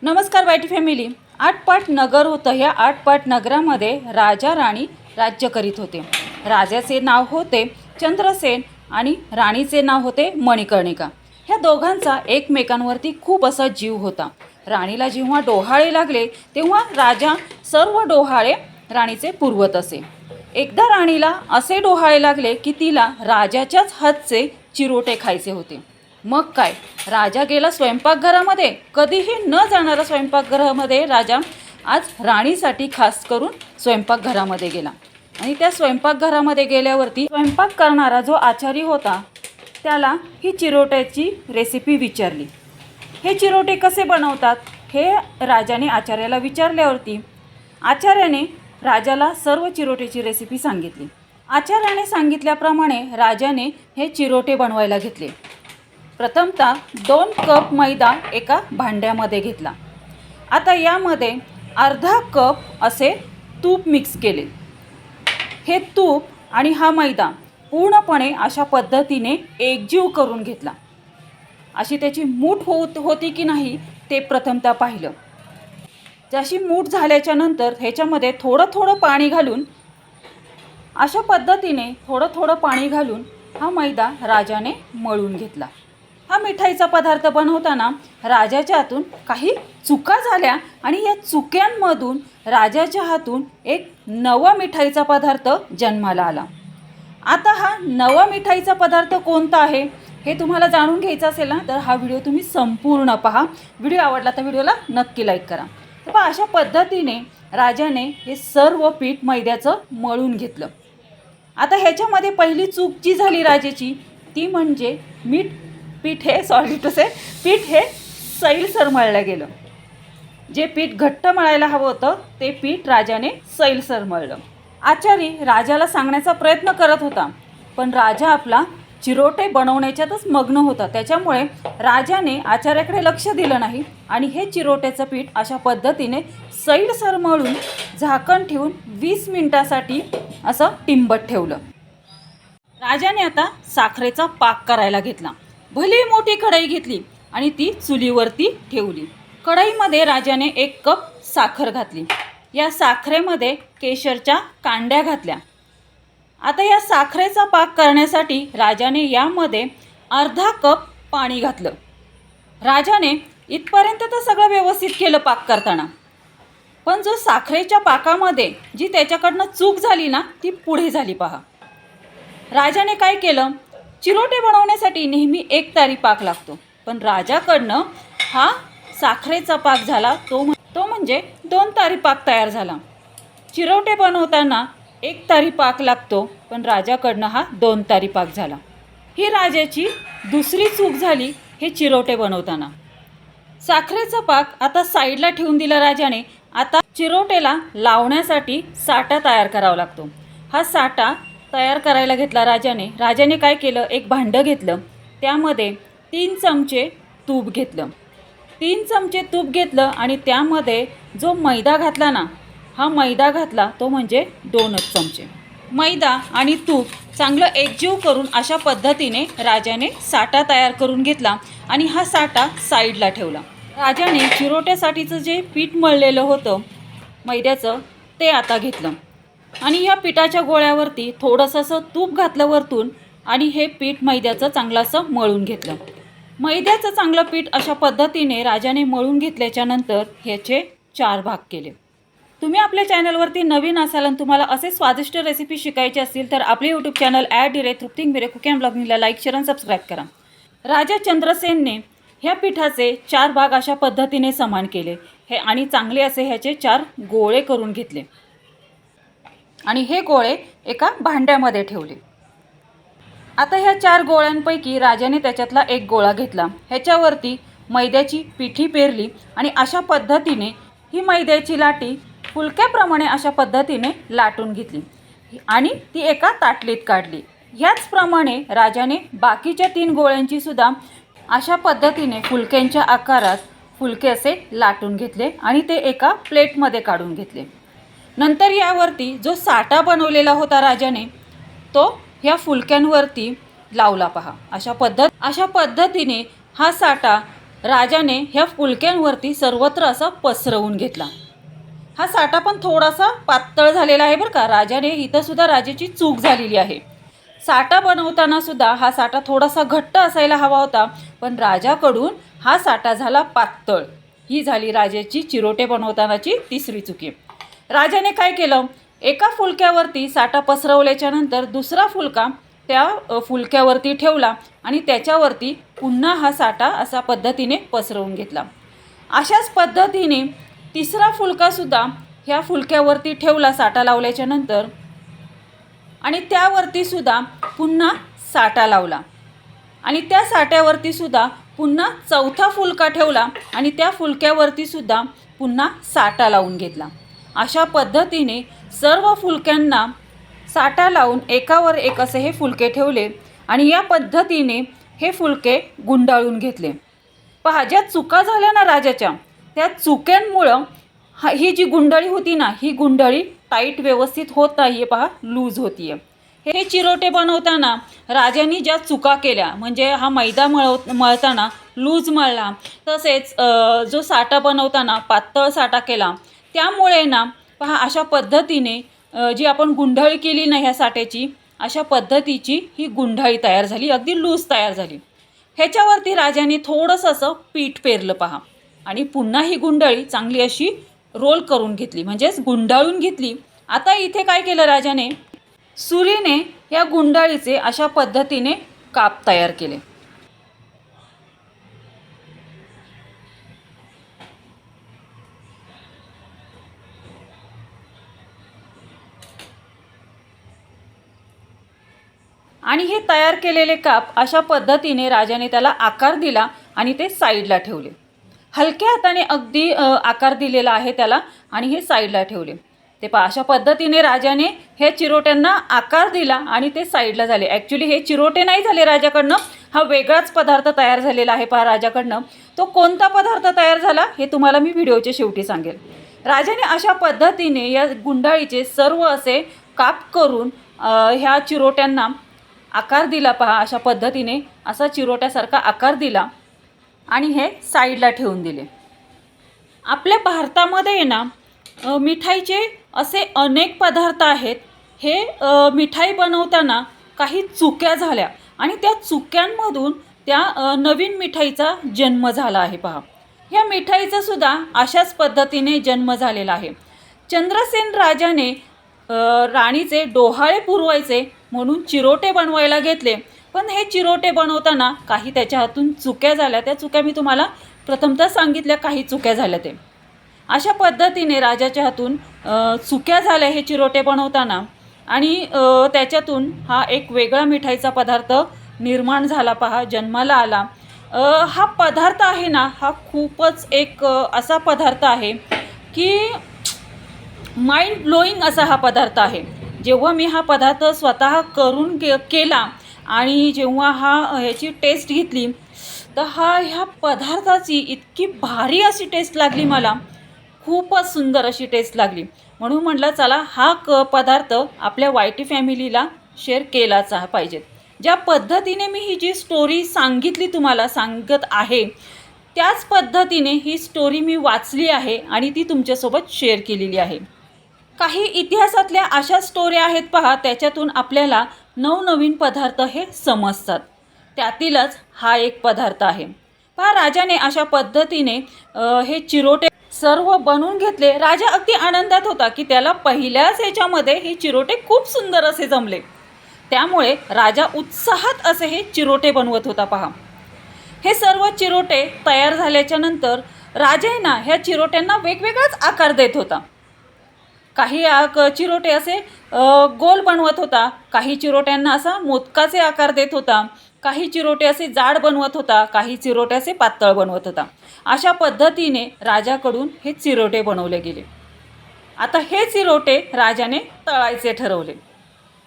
नमस्कार YT family. आटपाट नगर होतं. ह्या आटपाट नगरामध्ये राजा राणी राज्य करीत होते. राजाचे नाव होते चंद्रसेन आणि राणीचे नाव होते मणिकर्णिका. ह्या दोघांचा एकमेकांवरती खूप असा जीव होता. राणीला जेव्हा डोहाळे लागले तेव्हा राजा सर्व डोहाळे राणीचे पुरवत असे. एकदा राणीला असे डोहाळे लागले की तिला राजाच्याच हातचे चिरोटे खायचे होते. मग काय, राजा गेला स्वयंपाकघरामध्ये. कधीही न जाणारा स्वयंपाकघरामध्ये राजा आज राणीसाठी खास करून स्वयंपाकघरामध्ये गेला. आणि त्या स्वयंपाकघरामध्ये गेल्यावरती स्वयंपाक करणारा जो आचारी होता त्याला ही चिरोट्याची रेसिपी विचारली. हे चिरोटे कसे बनवतात हे राजाने आचार्याला विचारल्यावरती आचार्याने राजाला सर्व चिरोटेची रेसिपी सांगितली. आचार्याने सांगितल्याप्रमाणे राजाने हे चिरोटे बनवायला घेतले. प्रथमतः 2 कप मैदा एका भांड्यामध्ये घेतला. आता यामध्ये अर्धा कप असे तूप मिक्स केले. हे तूप आणि हा मैदा पूर्णपणे अशा पद्धतीने एकजीव करून घेतला. अशी त्याची मूठ होती की नाही ते प्रथमतः पाहिलं. जशी मूठ झाल्याच्या नंतर ह्याच्यामध्ये थोडं पाणी घालून अशा पद्धतीने थोडं पाणी घालून हा मैदा राजाने मळून घेतला. हा मिठाईचा पदार्थ बनवताना राजाच्या हातून काही चुका झाल्या आणि या चुक्यांमधून राजाच्या हातून एक नवा मिठाईचा पदार्थ जन्माला आला. आता हा नवा मिठाईचा पदार्थ कोणता आहे हे तुम्हाला जाणून घ्यायचं असेल ना तर हा व्हिडिओ तुम्ही संपूर्ण पहा. व्हिडिओ आवडला तर व्हिडिओला नक्की लाईक करा. तर पहा, अशा पद्धतीने राजाने हे सर्व पीठ मैद्याचं मळून घेतलं. आता ह्याच्यामध्ये पहिली चूक जी झाली राजाची ती म्हणजे पीठ हे सैलसर मळलं गेलं. जे पीठ घट्ट मळायला हवं होतं ते पीठ राजाने सैलसर मळलं. आचारी राजाला सांगण्याचा प्रयत्न करत होता पण राजा आपला चिरोटे बनवण्याच्यातच मग्न होता. त्याच्यामुळे राजाने आचार्याकडे लक्ष दिलं नाही आणि हे चिरोट्याचं पीठ अशा पद्धतीने सैलसर मळून झाकण ठेवून 20 मिनिटासाठी असं टिंबत ठेवलं. राजाने आता साखरेचा पाक करायला घेतला. भली मोठी कढई घेतली आणि ती चुलीवरती ठेवली. कढईमध्ये राजाने 1 कप साखर घातली. या साखरेमध्ये केशरच्या कांड्या घातल्या. आता या साखरेचा पाक करण्यासाठी राजाने यामध्ये अर्धा कप पाणी घातलं. राजाने इथपर्यंत तर सगळं व्यवस्थित केलं पाक करताना, पण जो साखरेच्या पाकामध्ये जी त्याच्याकडनं चूक झाली ना ती पुढे झाली. पहा, राजाने काय केलं, चिरोटे बनवण्यासाठी नेहमी 1 तारी पाक लागतो पण राजाकडनं हा साखरेचा पाक झाला तो म्हणजे 2 तारी पाक तयार झाला. चिरोटे बनवताना 1 तारी पाक लागतो पण राजाकडनं हा 2 तारी पाक झाला. ही राजाची दुसरी चूक झाली हे चिरोटे बनवताना. साखरेचा पाक आता साईडला ठेवून दिला राजाने. आता चिरोटेला लावण्यासाठी साठा तयार करावा लागतो. हा साठा तयार करायला घेतला राजाने काय केलं, एक भांडं घेतलं. त्यामध्ये 3 चमचे तूप घेतलं. 3 चमचे तूप घेतलं आणि त्यामध्ये जो मैदा घातला ना हा मैदा घातला तो म्हणजे 2च चमचे. मैदा आणि तूप चांगलं एकजीव करून अशा पद्धतीने राजाने साठा तयार करून घेतला आणि हा साठा साईडला ठेवला. राजाने चिरोट्यासाठीचं जे पीठ मळलेलं होतं मैद्याचं ते आता घेतलं आणि या पिठाच्या गोळ्यावरती थोडंसं असं तूप घातलं वरतून आणि हे पीठ मैद्याचं चांगलं असं मळून घेतलं. मैद्याचं चांगलं पीठ अशा पद्धतीने राजाने मळून घेतल्याच्या नंतर ह्याचे 4 भाग केले. तुम्ही आपल्या चॅनलवरती नवीन असाल आणि तुम्हाला असे स्वादिष्ट रेसिपी शिकायचे असतील तर आपले YouTube channel Trupti Ingmire cook and ब्लॉगिंगला लाईक, शेअर आणि सबस्क्राईब करा. राजा चंद्रसेनने ह्या पिठाचे 4 भाग अशा पद्धतीने समान केले हे आणि चांगले असे ह्याचे 4 गोळे करून घेतले आणि हे गोळे एका भांड्यामध्ये ठेवले. आता ह्या 4 गोळ्यांपैकी राजाने त्याच्यातला 1 गोळा घेतला. ह्याच्यावरती मैद्याची पिठी पेरली आणि अशा पद्धतीने ही मैद्याची लाटी फुलक्याप्रमाणे अशा पद्धतीने लाटून घेतली आणि ती एका ताटलीत काढली. ह्याचप्रमाणे राजाने बाकीच्या 3 गोळ्यांची सुद्धा अशा पद्धतीने फुलक्यांच्या आकारात फुलके असे लाटून घेतले आणि ते एका प्लेटमध्ये काढून घेतले. नंतर यावरती जो साठा बनवलेला होता राजाने तो ह्या फुलक्यांवरती लावला. पहा, अशा पद्धतीने हा साठा राजाने ह्या फुलक्यांवरती सर्वत्र असा पसरवून घेतला. हा साठा पण थोडासा पातळ झालेला आहे बरं का. राजाने इथं सुद्धा राजाची चूक झालेली आहे. साठा बनवताना सुद्धा हा साठा थोडासा घट्ट असायला हवा होता, पण राजाकडून हा साठा झाला पातळ. ही झाली राजाची चिरोटे बनवतानाची तिसरी चुकी. राजाने काय केलं, एका फुलक्यावरती साठा पसरवल्याच्या नंतर दुसरा फुलका त्या फुलक्यावरती ठेवला आणि त्याच्यावरती पुन्हा हा साठा अशा पद्धतीने पसरवून घेतला. अशाच पद्धतीने तिसरा फुलकासुद्धा ह्या फुलक्यावरती ठेवला साठा लावल्याच्या नंतर आणि त्यावरती सुद्धा पुन्हा साठा लावला आणि त्या साठ्यावरती सुद्धा पुन्हा चौथा फुलका ठेवला आणि त्या फुलक्यावरती सुद्धा पुन्हा साठा लावून घेतला. अशा पद्धतीने सर्व फुलक्यांना साठा लावून एकावर एक असे हे फुलके ठेवले आणि या पद्धतीने हे फुलके गुंडाळून घेतले. पहा, ज्या चुका झाल्या ना राजाच्या, त्या चुक्यांमुळं ही जी गुंडाळी होती ना, ही गुंडाळी टाईट व्यवस्थित होत नाही आहे. पहा, लूज होती आहे. हे चिरोटे बनवताना राजांनी ज्या चुका केल्या, म्हणजे हा मैदा मळताना लूज मळला, तसेच जो साठा बनवताना पातळ साठा केला, त्यामुळे ना पहा अशा पद्धतीने जी आपण गुंडाळी केली ना ह्या साठ्याची, अशा पद्धतीची ही गुंडाळी तयार झाली, अगदी लूज तयार झाली. ह्याच्यावरती राजाने थोडंसं असं पीठ पेरलं पहा आणि पुन्हा ही गुंडाळी चांगली अशी रोल करून घेतली, म्हणजेच गुंडाळून घेतली. आता इथे काय केलं राजाने, सुरीने या गुंडाळीचे अशा पद्धतीने काप तयार केले. आणि हे तयार केलेले काप अशा पद्धतीने राजाने त्याला आकार दिला आणि ते साईडला ठेवले. हलक्या हाताने अगदी आकार दिलेला आहे त्याला आणि हे साईडला ठेवले. ते पहा, अशा पद्धतीने राजाने हे चिरोट्यांना आकार दिला आणि ते साईडला झाले. ॲक्च्युली हे चिरोटे नाही झाले राजाकडनं, हा वेगळाच पदार्थ तयार झालेला आहे पहा राजाकडनं. तो कोणता पदार्थ तयार झाला हे तुम्हाला मी व्हिडिओच्या शेवटी सांगेल. राजाने अशा पद्धतीने या गुंडाळीचे सर्व असे काप करून ह्या चिरोट्यांना आकार दिला पहा. अशा पद्धतीने असा चिरोट्यासारखा आकार दिला आणि हे साईडला ठेवून दिले. आपल्या भारतामध्ये ना मिठाईचे असे अनेक पदार्थ आहेत. हे मिठाई बनवताना काही चुक्या झाल्या आणि त्या चुक्यांमधून त्या नवीन मिठाईचा जन्म झाला आहे पहा. ह्या मिठाईचा सुद्धा अशाच पद्धतीने जन्म झालेला आहे. चंद्रसेन राजाने राणीचे डोहाळे पुरवायचे म्हणून चिरोटे बनवायला घेतले, पण हे चिरोटे बनवताना काही त्याच्या हातून चुक्या झाल्या. त्या चुक्या मी तुम्हाला प्रथमतः सांगितल्या, काही चुक्या झाल्या ते. अशा पद्धतीने राजाच्या हातून चुक्या झाल्या हे चिरोटे बनवताना आणि त्याच्यातून हा एक वेगळा मिठाईचा पदार्थ निर्माण झाला पहा, जन्माला आला. हा पदार्थ आहे ना, हा खूपच एक असा पदार्थ आहे की माइंड ब्लोईंग असा हा पदार्थ आहे. जेव्हा मी हा पदार्थ स्वतः करून केला आणि जेव्हा ह्याची टेस्ट घेतली तर ह्या पदार्थाची इतकी भारी अशी टेस्ट लागली मला, खूपच सुंदर अशी टेस्ट लागली. म्हणून म्हटलं चला हा पदार्थ आपल्या वायटी फॅमिलीला शेअर केलाच पाहिजे. ज्या पद्धतीने मी ही जी स्टोरी सांगितली तुम्हाला सांगत आहे, त्याच पद्धतीने ही स्टोरी मी वाचली आहे आणि ती तुमच्यासोबत शेअर केलेली आहे. काही इतिहासातल्या अशा स्टोऱ्या आहेत पहा, त्याच्यातून आपल्याला नवनवीन पदार्थ हे समजतात. त्यातीलच हा एक पदार्थ आहे पहा. राजाने अशा पद्धतीने हे चिरोटे सर्व बनवून घेतले. राजा अगदी आनंदात होता की त्याला पहिल्याच ह्याच्यामध्ये हे चिरोटे खूप सुंदर असे जमले. त्यामुळे राजा उत्साहात असे हे चिरोटे बनवत होता पहा. हे सर्व चिरोटे तयार झाल्याच्या नंतर राजांना ह्या चिरोट्यांना वेगवेगळाच आकार देत होता. काही चिरोटे असे गोल बनवत होता, काही चिरोट्यांना असा मोदकाचे आकार देत होता, काही चिरोटे असे जाड बनवत होता, काही चिरोटे असे पातळ बनवत होता. अशा पद्धतीने राजाकडून हे चिरोटे बनवले गेले. आता हे चिरोटे राजाने तळायचे ठरवले.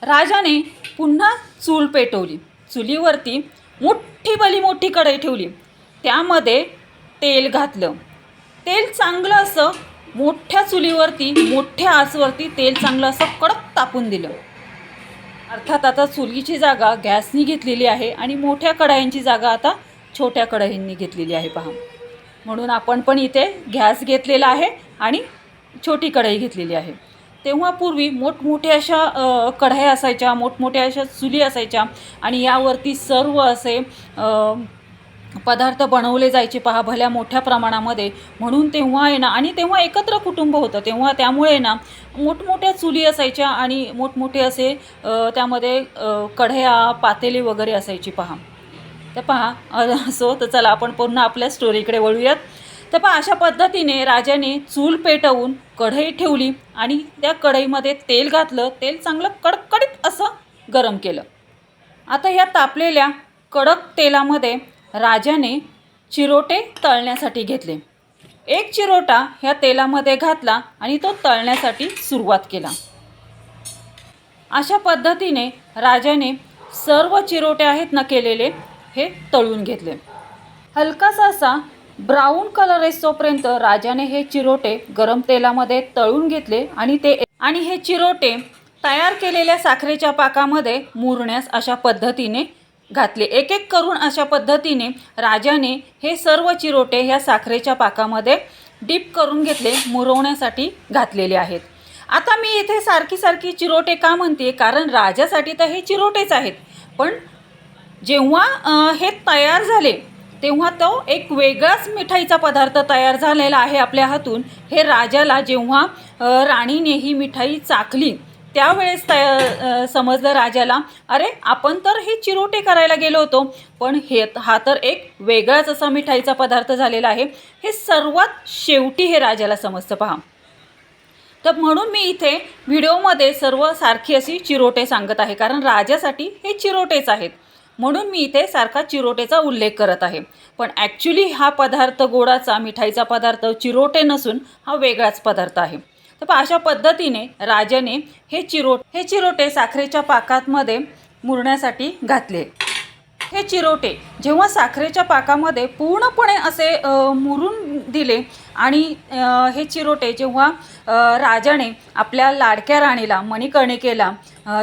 राजाने पुन्हा चूल पेटवली. चुलीवरती मोठी कढई ठेवली. त्यामध्ये तेल घातलं. तेल चांगलं असं मोठ्या चुलीवरती मोठ्या आचवरती तेल चांगलं असं कडक तापून दिलं. अर्थात आता चुलीची जागा गॅसनी घेतलेली आहे आणि मोठ्या कढायांची जागा आता छोट्या कढईंनी घेतलेली आहे पहा. म्हणून आपण पण इथे गॅस घेतलेला आहे आणि छोटी कढई घेतलेली आहे. तेव्हा पूर्वी मोठमोठ्या अशा कढया असायच्या, मोठमोठ्या अशा चुली असायच्या आणि यावरती सर्व असे पदार्थ बनवले जायचे पहा भल्या मोठ्या प्रमाणामध्ये. म्हणून तेव्हा आहे ना, आणि तेव्हा एकत्र कुटुंब होतं तेव्हा, त्यामुळे ना मोठमोठ्या चुली असायच्या आणि मोठमोठे असे त्यामध्ये कढया पातेले वगैरे असायची पहा. तर पहा असो. तर चला आपण पुन्हा आपल्या स्टोरीकडे वळूयात. तर पहा अशा पद्धतीने राजाने चूल पेटवून कढई ठेवली आणि त्या कढईमध्ये तेल घातलं. तेल चांगलं कडकडीत असं गरम केलं. आता या तापलेल्या कडक तेलामध्ये राजाने चिरोटे तळण्यासाठी घेतले. एक चिरोटा ह्या तेलामध्ये घातला आणि तो तळण्यासाठी सुरुवात केला. अशा पद्धतीने राजाने सर्व चिरोटे आहेत ना केलेले हे तळून घेतले. हलकासा असा ब्राऊन कलर येईपर्यंत राजाने हे चिरोटे गरम तेलामध्ये तळून घेतले आणि हे चिरोटे तयार केलेल्या साखरेच्या पाकामध्ये मुरण्यास अशा पद्धतीने घातले. एक एक करून अशा पद्धतीने राजाने हे सर्व चिरोटे ह्या साखरेच्या पाकामध्ये डीप करून घेतले, मुरवण्यासाठी घातलेले आहेत. आता मी इथे सारखी चिरोटे का म्हणते, कारण राजासाठी तर हे चिरोटेच आहेत. पण जेव्हा हे तयार झाले तेव्हा तो एक वेगळाच मिठाईचा पदार्थ तयार झालेला आहे आपल्या हातून. हे राजाला जेव्हा राणीने ही मिठाई चाखली त्यावेळेस समजलं राजाला, अरे आपण तर हे चिरोटे करायला गेलो होतो, पण हा तर एक वेगळाच असा मिठाईचा पदार्थ झालेला आहे. हे सर्वात शेवटी हे राजाला समजतं पहा. तर म्हणून मी इथे व्हिडिओमध्ये सर्व सारखी अशी चिरोटे सांगत आहे, कारण राजासाठी हे चिरोटेच आहेत. म्हणून मी इथे सारखा चिरोटेचा उल्लेख करत आहे. पण ॲक्च्युली हा पदार्थ गोडाचा मिठाईचा पदार्थ चिरोटे नसून हा वेगळाच पदार्थ आहे. तर अशा पद्धतीने राजाने हे चिरोटे साखरेच्या पाकामध्ये मुरण्यासाठी घातले. हे चिरोटे जेव्हा साखरेच्या पाकामध्ये पूर्णपणे असे मुरून दिले आणि हे चिरोटे जेव्हा राजाने आपल्या लाडक्या राणीला मणिकर्णिकेला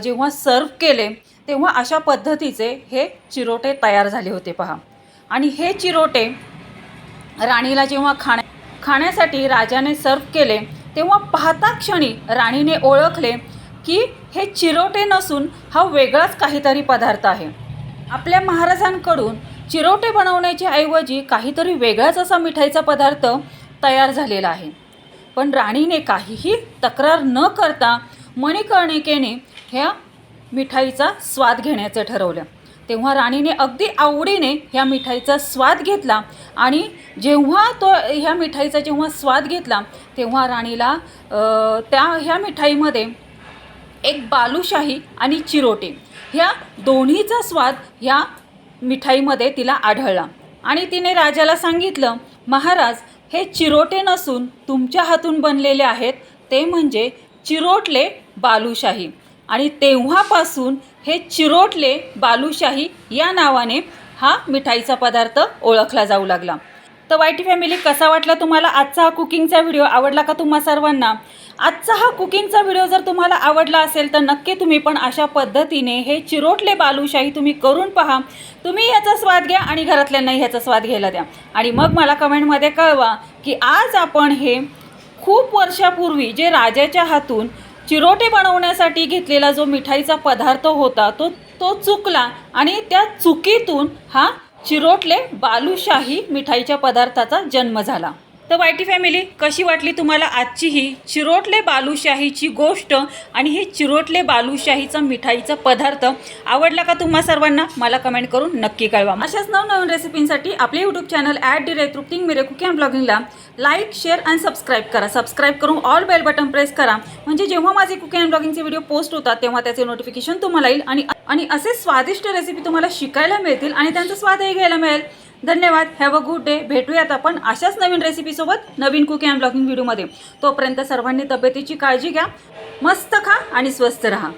जेव्हा सर्व केले तेव्हा अशा पद्धतीचे हे चिरोटे तयार झाले होते पहा. आणि हे चिरोटे राणीला जेव्हा खाण्यासाठी राजाने सर्व केले तेव्हा पाहता क्षणी राणीने ओळखले की हे चिरोटे नसून हा वेगळाच काहीतरी पदार्थ आहे. आपल्या महाराजांकडून चिरोटे बनवण्याच्या ऐवजी काहीतरी वेगळाच असा मिठाईचा पदार्थ तयार झालेला आहे. पण राणीने काहीही तक्रार न करता मणिकर्णिकेने ह्या मिठाईचा स्वाद घेण्याचं ठरवलं. तेव्हा राणीने अगदी आवडीने ह्या मिठाईचा स्वाद घेतला आणि जेव्हा तो ह्या मिठाईचा जेव्हा स्वाद घेतला तेव्हा राणीला ह्या मिठाईमध्ये एक बालुशाही आणि चिरोटे ह्या दोन्हीचा स्वाद ह्या मिठाईमध्ये तिला आढळला. आणि तिने राजाला सांगितलं, महाराज हे चिरोटे नसून तुमच्या हातून बनलेले आहेत, ते म्हणजे चिरोटले बालुशाही. आणि तेव्हापासून हे चिरोटले बालुशाही या नावाने हा मिठाईचा पदार्थ ओळखला जाऊ लागला. तर वायटी फॅमिली, कसा वाटला तुम्हाला आजचा हा कुकिंगचा व्हिडिओ? आवडला का तुम्हा सर्वांना? आजचा हा कुकिंगचा व्हिडिओ जर तुम्हाला आवडला असेल तर नक्की तुम्ही पण अशा पद्धतीने हे चिरोटले बालुशाही तुम्ही करून पहा. तुम्ही याचा स्वाद घ्या आणि घरातल्यांनाही ह्याचा स्वाद घ्यायला द्या आणि मग मला कमेंटमध्ये कळवा की आज आपण हे खूप वर्षापूर्वी जे राजाच्या हातून चिरोटे बनवण्यासाठी घेतलेला जो मिठाईचा पदार्थ होता तो चुकला आणि त्या चुकीतून हा चिरोटले बालुशाही मिठाईच्या पदार्थाचा जन्म झाला. तर वायटी फॅमिली, कशी वाटली तुम्हाला आजची ही चिरोटले बालुशाहीची गोष्ट आणि हे चिरोटले बालुशाहीचा मिठाईचा पदार्थ? आवडला का तुम्हा सर्वांना? मला कमेंट करून नक्की कळवा. अशाच नवनवीन रेसिपींसाठी आपले यूट्यूब चॅनल @तृप्तिंग मिरे कुकिंग अँड ब्लॉगिंगला लाईक, शेअर आणि सबस्क्राईब करा. सबस्क्राईब करून ऑल बेल बटन प्रेस करा, म्हणजे जेव्हा माझे कुकिंग अँड ब्लॉगिंगचे व्हिडिओ पोस्ट होतात तेव्हा त्याचे नोटिफिकेशन तुम्हाला येईल आणि असे स्वादिष्ट रेसिपी तुम्हाला शिकायला मिळतील आणि त्यांचा स्वादही घ्यायला मिळेल. धन्यवाद. Have a good day. भेटूयात आपण अशाच नवीन रेसिपीसोबत नवीन कुकिंग अँड ब्लॉगिंग व्हिडिओमध्ये. तोपर्यंत सर्वांनी तब्येतीची काळजी घ्या, मस्त खा आणि स्वस्थ रहा.